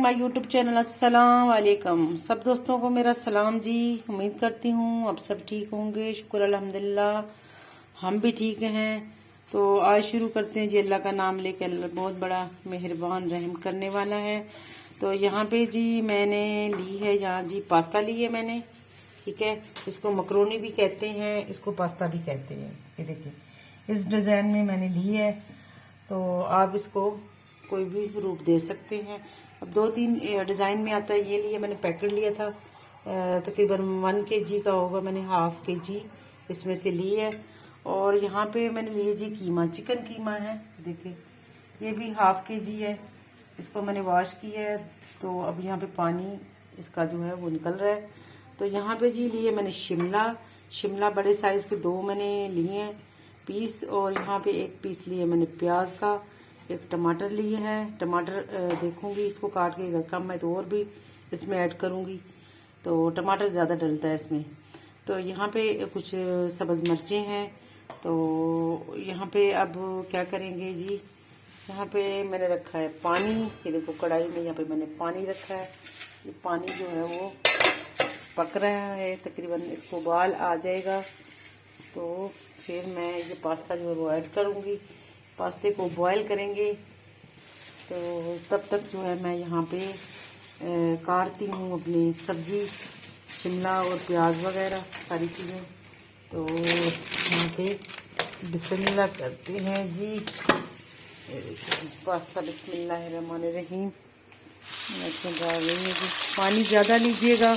My YouTube channel. अस्सलाम वालेकुम सब दोस्तों को मेरा सलाम जी। उम्मीद करती हूँ आप सब ठीक होंगे। शुक्र अल्हम्दुलिल्लाह हम भी ठीक हैं। तो आज शुरू करते हैं जी। अल्लाह का नाम लेके, अल्लाह बहुत बड़ा मेहरबान रहम करने वाला है। तो यहाँ पे जी मैंने ली है, यहाँ जी पास्ता ली है मैंने, ठीक है। इसको मकरोनी भी कहते हैं, इसको पास्ता भी कहते हैं। ये देखिए इस डिज़ाइन में मैंने ली है, तो आप इसको कोई भी रूप दे सकते हैं। अब 2-3 डिज़ाइन में आता है। ये लिए मैंने पैकेट लिया था, तकरीबन 1 kg का होगा। मैंने 1/2 kg इसमें से ली है। और यहाँ पे मैंने लिए जी कीमा, चिकन कीमा है। देखिए ये भी 1/2 kg है। इसको मैंने वॉश किया है, तो अब यहाँ पे पानी इसका जो है वो निकल रहा है। तो यहाँ पे जी लिए मैंने शिमला बड़े साइज़ के 2 मैंने लिए हैं पीस। और यहाँ पे 1 पीस लिए मैंने प्याज का। एक टमाटर लिए हैं। टमाटर देखूंगी इसको काट के, अगर कम है तो और भी इसमें ऐड करूंगी। तो टमाटर ज़्यादा डलता है इसमें। तो यहाँ पे कुछ सब्ज़ मिर्चें हैं। तो यहाँ पे अब क्या करेंगे जी, यहाँ पे मैंने रखा है पानी। ये देखो कढ़ाई में यहाँ पे मैंने पानी रखा है। ये पानी जो है वो पक रहा है, तकरीबन इसको उबाल आ जाएगा तो फिर मैं ये पास्ता जो है वो ऐड करूँगी। पास्ते को बॉयल करेंगे। तो तब तक जो है मैं यहाँ पे काटती हूँ अपनी सब्ज़ी, शिमला और प्याज वगैरह सारी चीज़ें। तो यहाँ पे बिस्मिल्लाह करते हैं जी। पास्ता बिस्मिल्लाहिर्रहमानिर्रहीम इसमें डाल रही है जी। पानी ज़्यादा लीजिएगा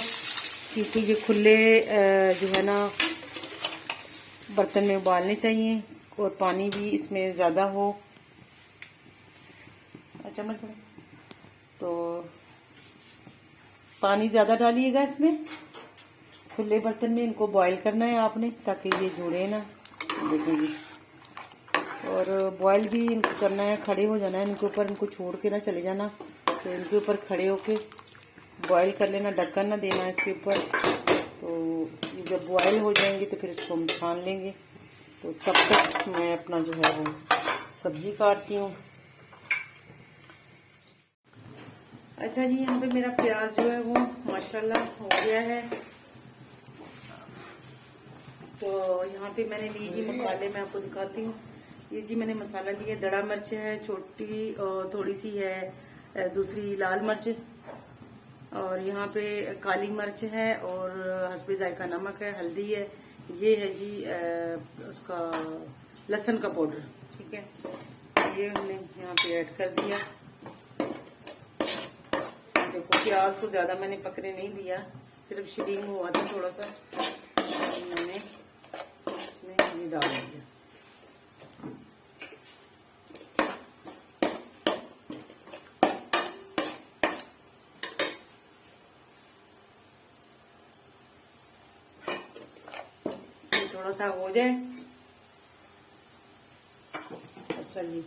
क्योंकि ये खुले जो है ना बर्तन में उबालने चाहिए, और पानी भी इसमें ज़्यादा हो। चम्मच में तो पानी ज़्यादा डालिएगा इसमें। खुले बर्तन में इनको बॉईल करना है आपने, ताकि ये जुड़े ना। देखिए, और बॉईल भी इनको करना है, खड़े हो जाना है इनके ऊपर, इनको छोड़ के ना चले जाना। तो इनके ऊपर खड़े होके बॉईल कर लेना, ढक्कन ना देना इसके ऊपर। तो ये जब बॉईल हो जाएंगे तो फिर इसको हम छान लेंगे। तो तब तक मैं अपना जो है वो सब्जी काटती हूँ। अच्छा जी, यहाँ पे मेरा प्याज जो है वो माशाल्लाह हो गया है। तो यहाँ पे मैंने ली जी मसाले, मैं आपको दिखाती हूँ। ये जी मैंने मसाला लिया, दड़ा मिर्च है छोटी, और थोड़ी सी है दूसरी लाल मिर्च, और यहाँ पे काली मिर्च है, और हस्बे जायका नमक है, हल्दी है। ये है जी उसका लहसुन का पाउडर, ठीक है। ये हमने यहाँ पे ऐड कर दिया। देखो प्याज को ज़्यादा मैंने पकने नहीं दिया, सिर्फ शरीम हुआ था थोड़ा सा, मैंने इसमें ये डाल दिया। थोड़ा सा हो जाए। अच्छा जी,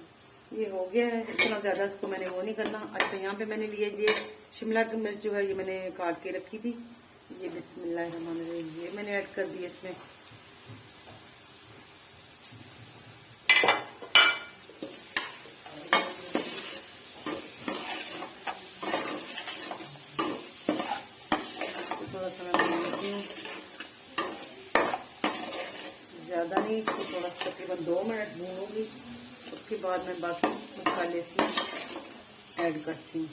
ये हो गया है। इतना ज़्यादा इसको मैंने वो नहीं करना। अच्छा, यहाँ पे मैंने लिए ये शिमला की मिर्च जो है, ये मैंने काट के रखी थी। ये बिस्मिल्लाहिर्रहमानिर्रहीम ये मैंने ऐड कर दी इसमें। तो थोड़ा सा मैं भूनती हूँ, ज़्यादा नहीं, इसको थोड़ा सा तकरीबन 2 मिनट भूनूंगी। उसके बाद मैं बाकी मसाले इसमें ऐड करती हूँ।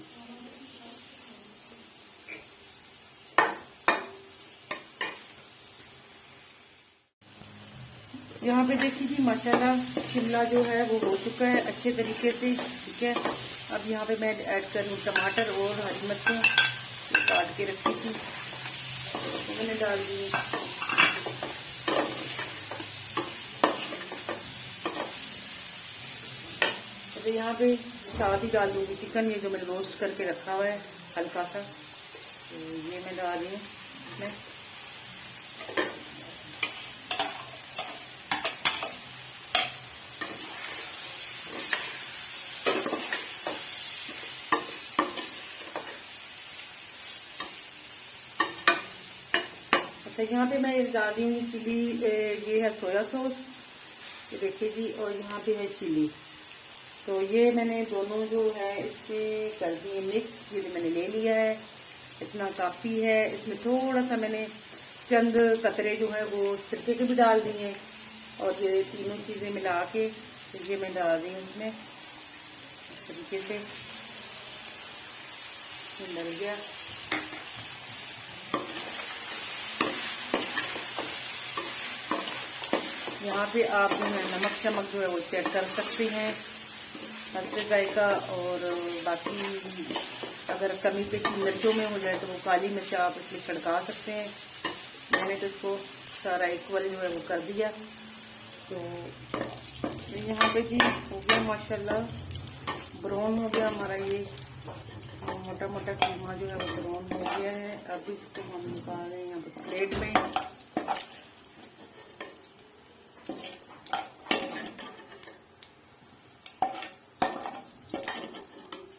यहाँ पे देखिए जी माशाल्लाह शिमला जो है वो हो चुका है अच्छे तरीके से, ठीक है। अब यहाँ पे मैं ऐड करूँ टमाटर और हरी मिर्चें काट के रखी थी, तो मैंने डाल दी। तो यहाँ पे साथ ही डाल दूँगी चिकन, ये जो मैंने रोस्ट करके रखा हुआ है हल्का सा, तो ये मैं डाल रही हूँ इसमें। अच्छा, यहाँ पे मैं डाल रही हूँ चिली, ये है सोया सॉस, ये देखिए जी। और यहाँ पे है चिली, तो ये मैंने दोनों जो है इससे कर दिए मिक्स। ये मैंने ले लिया है, इतना काफ़ी है। इसमें थोड़ा सा मैंने चंद कतरे जो है वो सिरके के भी डाल दिए हैं, और ये तीनों चीज़ें मिला के ये मैं डाल रही हूँ इसमें इस तरीके से। डल गया। यहाँ पे आप जो है नमक चमक जो है वो चेक कर सकते हैं हल्के जायका, और बाकी अगर कमी पेशी मिर्चों में हो जाए तो वो काली मिर्च आप इसमें छिड़का सकते हैं। मैंने तो इसको सारा इक्वल जो है वो कर दिया। तो यहाँ पे जी हो गया माशाल्लाह, ब्राउन हो गया हमारा ये मोटा मोटा कीमा जो है वो ब्राउन हो गया है। अब इसको हम निकाल रहे हैं यहाँ पे प्लेट में।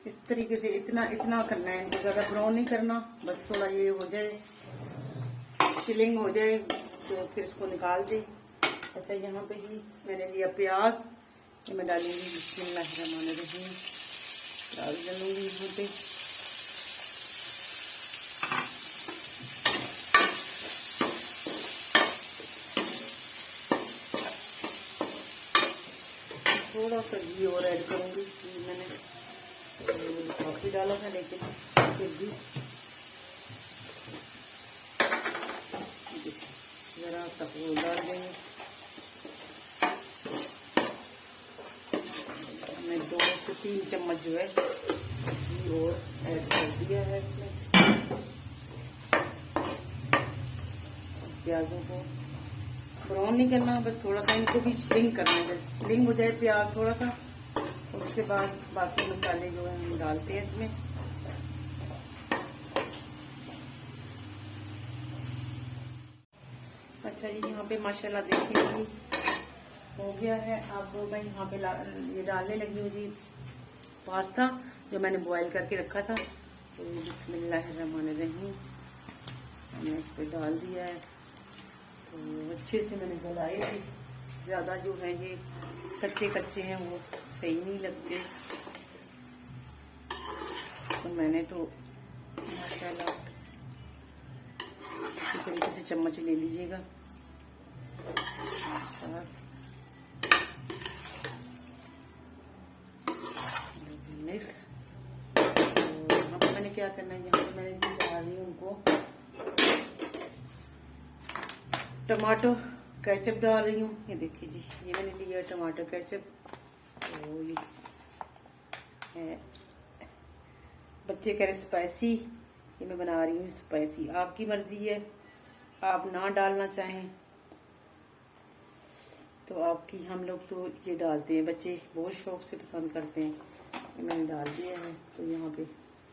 इस तरीके से इतना इतना करना है, इनको ज़्यादा ब्राउन नहीं करना, बस थोड़ा ये हो जाए, चिलिंग हो जाए तो फिर इसको निकाल दे। अच्छा, यहाँ पे ही मैंने लिया प्याज, ये मैं डालूंगी बिस्मिल्लाहिर्रहमानिर्रहीम, प्याज डालूंगी यहाँ पे। थोड़ा सा घी और ऐड करूंगी, मैंने काफी डाला था लेकिन फिर भी जरा सा वो डाल देंगे। मैंने 2 से 3 चम्मच जो है घी और ऐड कर दिया है इसमें। प्याजों को ब्राउन नहीं करना, बस थोड़ा सा इनको भी स्लिंग करना है। स्लिंग हो जाए प्याज थोड़ा सा, उसके बाद बाकी मसाले जो है हम डालते हैं इसमें। अच्छा जी, यहाँ पे माशाल्लाह देखिए जी हो गया है। अब मैं यहाँ पे ये डालने लगी हूँ जी पास्ता जो मैंने बॉईल करके रखा था। तो बिस्मिल्लाहिर्रहमानिर्रहीम मैंने इस पर डाल दिया है। तो अच्छे से मैंने गलाए थे, ज़्यादा जो है ये कच्चे कच्चे हैं वो सही नहीं लगते। तो मैंने तो माशाल्लाह इसी तरीके से चम्मच ले लीजिएगा नेक्स्ट। तो यहाँ पर मैंने क्या करना है, यहाँ पे मैंने डाल दी उनको टमाटो केचप डाल रही हूँ। ये देखिए जी, ये मैंने लिया टमाटो केचप। तो ये है, बच्चे कह रहे स्पाइसी, ये मैं बना रही हूँ स्पाइसी। आपकी मर्जी है, आप ना डालना चाहें तो आपकी। हम लोग तो ये डालते हैं, बच्चे बहुत शौक से पसंद करते हैं। ये मैंने डाल दिया है। तो यहाँ पे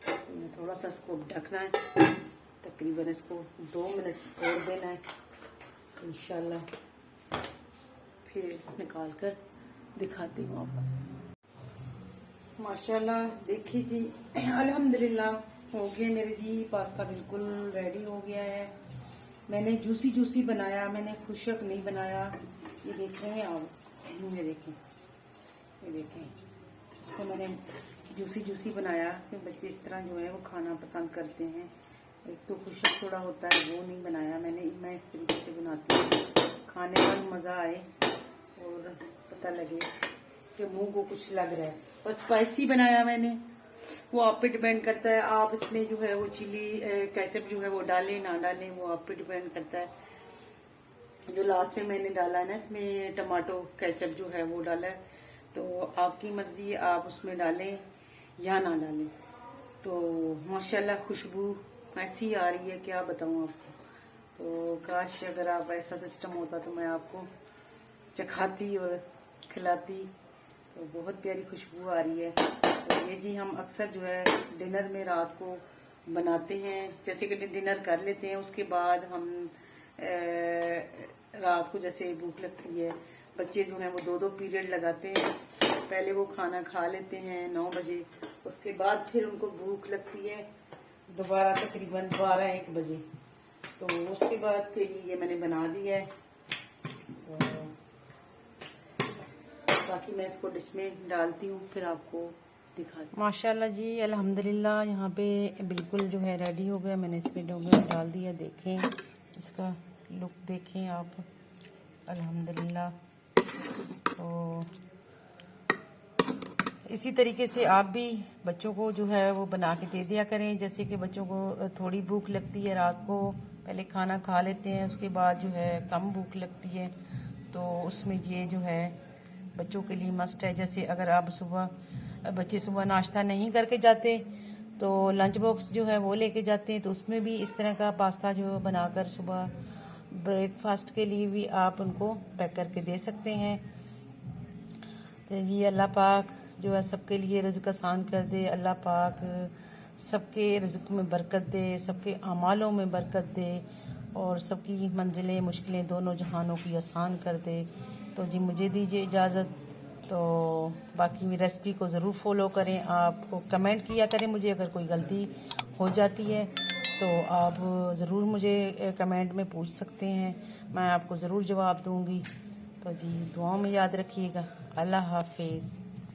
तो थोड़ा सा इसको ढकना है, तकरीबन इसको 2 मिनट और देना है। इंशाल्लाह फिर निकाल कर दिखाती हूँ आपको। माशाल्लाह देखिए जी, अल्हम्दुलिल्लाह हो गया मेरे जी पास्ता, बिल्कुल रेडी हो गया है। मैंने जूसी जूसी बनाया, मैंने खुशक नहीं बनाया। ये देख रहे हैं आप, ये देखें, ये देखें, इसको मैंने जूसी जूसी बनाया क्योंकि बच्चे इस तरह जो है वो खाना पसंद करते हैं। एक तो खुशक थोड़ा होता है, वो नहीं बनाया मैंने। मैं इस तरीके से बनाती हूँ, खाने में मज़ा आए और पता लगे कि मुंह को कुछ लग रहा है। और स्पाइसी बनाया मैंने, वो आप पे डिपेंड करता है। आप इसमें जो है वो चिली केचप जो है वो डालें ना डालें, वो आप पे डिपेंड करता है। जो लास्ट में मैंने डाला है ना, इसमें टमाटो केचप जो है वो डाला है। तो आपकी मर्जी, आप उसमें डालें या ना डालें। तो माशाल्लाह खुशबू ऐसी आ रही है, क्या बताऊँ आपको। तो काश अगर आप ऐसा सिस्टम होता तो मैं आपको चखाती और खिलाती। तो बहुत प्यारी खुशबू आ रही है। तो ये जी हम अक्सर जो है डिनर में रात को बनाते हैं। जैसे कि डिनर कर लेते हैं, उसके बाद हम रात को जैसे भूख लगती है, बच्चे जो हैं वो 2-2 पीरियड लगाते हैं। पहले वो खाना खा लेते हैं 9 बजे, उसके बाद फिर उनको भूख लगती है दोबारा तकरीबन 12-1 बजे। तो उसके बाद फिर ये मैंने बना दिया है। बाकी मैं इसको डिश में डालती हूँ, फिर आपको दिखाती। माशाल्लाह जी, अल्हम्दुलिल्लाह यहाँ पे बिल्कुल जो है रेडी हो गया। मैंने इसमें डाल दिया। देखें इसका लुक, देखें आप, अल्हम्दुलिल्लाह। तो इसी तरीके से आप भी बच्चों को जो है वो बना के दे दिया करें। जैसे कि बच्चों को थोड़ी भूख लगती है रात को, पहले खाना खा लेते हैं, उसके बाद जो है कम भूख लगती है, तो उसमें ये जो है बच्चों के लिए मस्ट है। जैसे अगर आप बच्चे सुबह नाश्ता नहीं करके जाते तो लंच बॉक्स जो है वो लेके जाते हैं, तो उसमें भी इस तरह का पास्ता जो बनाकर सुबह ब्रेकफास्ट के लिए भी आप उनको पैक करके दे सकते हैं। तो जी अल्लाह पाक जो है सबके लिए रिज़्क आसान कर दे। अल्लाह पाक सबके रिज़्क में बरकत दे, सबके अमालों में बरकत दे और सबकी मंजिलें मुश्किलें दोनों जहानों की आसान कर दे। तो जी मुझे दीजिए इजाज़त। तो बाकी रेसिपी को ज़रूर फॉलो करें। आपको कमेंट किया करें, मुझे अगर कोई गलती हो जाती है तो आप ज़रूर मुझे कमेंट में पूछ सकते हैं, मैं आपको ज़रूर जवाब दूँगी। तो जी दुआओं में याद रखिएगा। अल्लाह हाफिज़।